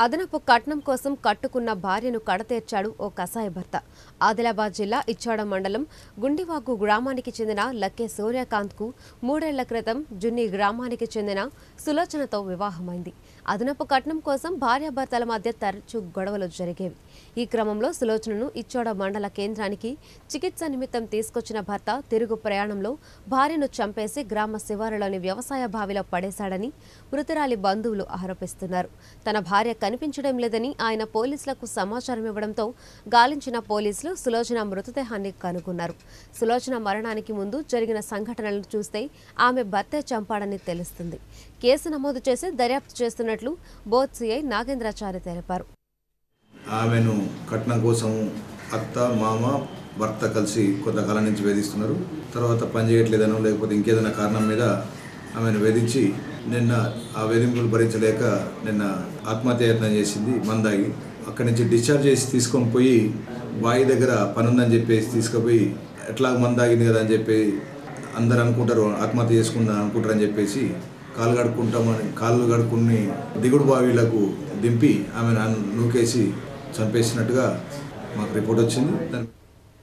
అదనపు కట్నం కోసం కట్టుకున్న భార్యను కడతీర్చాడు ఓ కసాయి భర్త. ఆదిలాబాద్ జిల్లా ఇచ్చాడ మండలం గుండివాగు గ్రామానికి చెందిన లక్కే సూర్యకాంత్కు 3 ఏళ్ల క్రితం జున్ని గ్రామానికి చెందిన సులోచనతో వివాహమైంది. అదనపు కట్నం కోసం భార్యాభర్తల మధ్య తరచూ గొడవలు జరిగేవి. ఈ క్రమంలో సులోచనను ఇచ్చాడ మండల కేంద్రానికి చికిత్స నిమిత్తం తీసుకొచ్చిన భర్త తిరుగు ప్రయాణంలో భార్యను చంపేసి గ్రామ శివారులోని వ్యవసాయ బావిలో పడేశాడని మృతురాలి బంధువులు ఆరోపిస్తున్నారు. తన భార్య కనిపించడం లేదని ఆయన పోలీసులకు సమాచారం ఇవ్వడంతో గాలించిన పోలీసులు సులోచన మృతదేహాన్ని కనుగొన్నారు. సులోచన మరణానికి ముందు జరిగిన సంఘటనలను చూస్తే ఆమె భర్తే చంపాడని తెలుస్తుంది. కేసు నమోదు చేసి దర్యాప్తు చేస్తున్నట్లు బోత్ సిఐ నాగేంద్రాచారి తెలిపారు. ఆమెను కట్నం కోసం అత్త మామ భర్త కలిసి కొంతకాలం నుంచి వేధిస్తున్నారు. తర్వాత పని చేయట్లేదనో లేకపోతే ఇంకేదైనా కారణం మీద ఆమెను వేధించి నిన్న ఆ వేధింపులు భరించలేక నిన్న ఆత్మహత్యాయత్నం చేసింది. మందాగి అక్కడి నుంచి డిశ్చార్జ్ చేసి తీసుకొని పోయి బావి దగ్గర పని ఉందని చెప్పేసి తీసుకుపోయి ఎట్లా మందాగింది కదా అని చెప్పి అందరు అనుకుంటారు, ఆత్మహత్య చేసుకుందా అనుకుంటారని చెప్పేసి కాళ్ళు కడుక్కుని దిగుడు బావిలకు దింపి ఆమెను నూకేసి చంపేసినట్టుగా మాకు రిపోర్ట్ వచ్చింది.